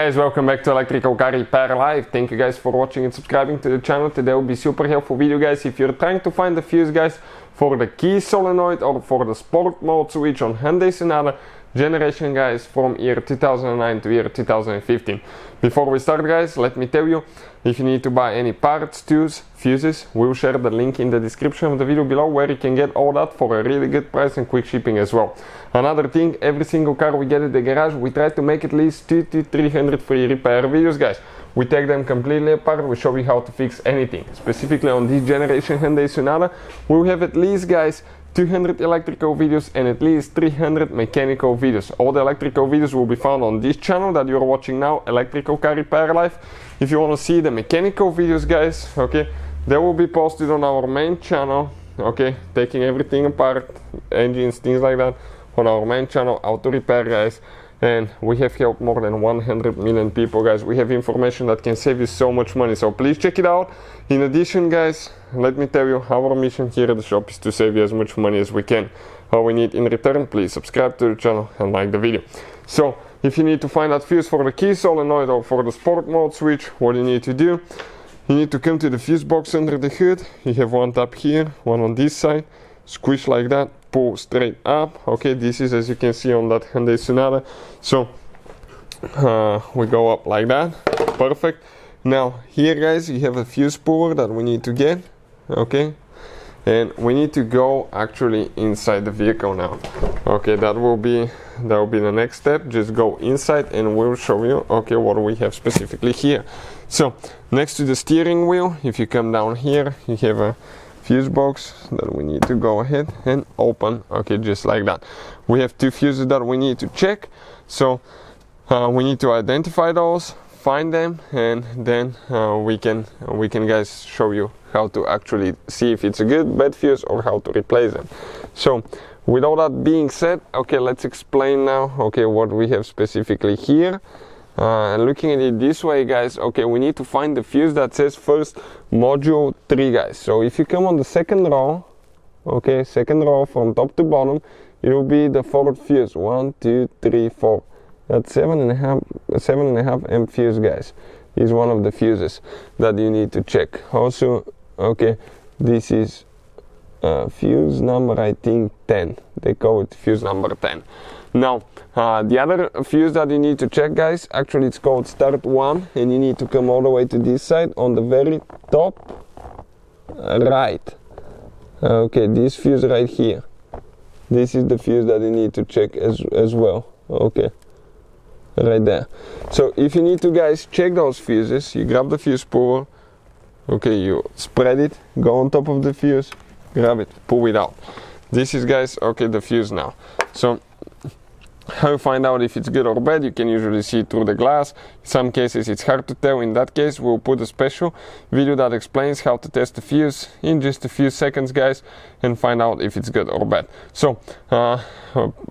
Guys, welcome back to Electrical Car Repair Live. Thank you guys for watching and subscribing to the channel. Today will be super helpful video, guys. If you're trying to find the fuse, guys, for the key solenoid or for the sport mode switch on Hyundai Sonata generation, guys, from year 2009 to year 2015. Before we start, guys, let me tell you, if you need to buy any parts, tools, fuses, we'll share the link in the description of the video below where you can get all that for a really good price and quick shipping as well. Another thing, every single car we get at the garage, we try to make at least 200 to 300 free repair videos, guys. We take them completely apart, we show you how to fix anything. Specifically on this generation Hyundai Sonata, we'll have at least, guys, 200 electrical videos and at least 300 mechanical videos. All the electrical videos will be found on this channel that you're watching now, Electrical Car Repair Live. If you want to see the mechanical videos, guys, okay, they will be posted on our main channel, okay, taking everything apart, engines, things like that, on our main channel, Auto Repair, guys. And we have helped more than 100 million people, guys. We have information that can save you so much money, so please check it out. In addition, guys, let me tell you, our mission here at the shop is to save you as much money as we can. All we need in return, please subscribe to the channel and like the video. So if you need to find that fuse for the key solenoid or for the sport mode switch, what you need to do, you need to come to the fuse box under the hood. You have one tab here, one on this side, squish like that, pull straight up. Okay, this is as you can see on that Hyundai Sonata. So we go up like that, perfect. Now here, guys, you have a fuse puller that we need to get, okay, and we need to go actually inside the vehicle now. Okay, that will be the next step. Just go inside and we'll show you, okay, what we have specifically here. So next to the steering wheel, if you come down here, you have a fuse box that we need to go ahead and open, okay, just like that. We have two fuses that we need to check, so we need to identify those, find them, and then we can guys show you how to actually see if it's a good bad fuse or how to replace them. So with all that being said, okay, let's explain now, okay, what we have specifically here. Looking at it this way, guys, okay, we need to find the fuse that says first module 3, guys. So if you come on the second row, okay, second row from top to bottom, it will be the fourth fuse. 1, 2, 3, 4. That's 7.5 amp fuse, guys. Is one of the fuses that you need to check. Also, okay, this is fuse number, I think, 10. They call it fuse number 10. Now, the other fuse that you need to check, guys, actually it's called start 1, and you need to come all the way to this side on the very top right. Okay, this fuse right here. This is the fuse that you need to check as well. Okay, right there. So if you need to, guys, check those fuses, you grab the fuse puller, okay, you spread it, go on top of the fuse, grab it, pull it out. This is, guys, okay, the fuse now. So how you find out if it's good or bad, you can usually see through the glass. In some cases it's hard to tell. In that case, we'll put a special video that explains how to test the fuse in just a few seconds, guys, and find out if it's good or bad. So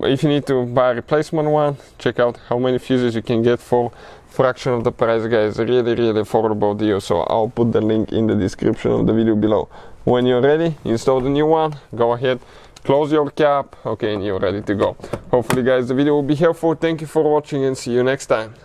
if you need to buy a replacement one, check out how many fuses you can get for fraction of the price, guys. Really affordable deal. So I'll put the link in the description of the video below. When you're ready, install the new one, go ahead, close your cap, okay, and you're ready to go. Hopefully, guys, the video will be helpful. Thank you for watching and see you next time.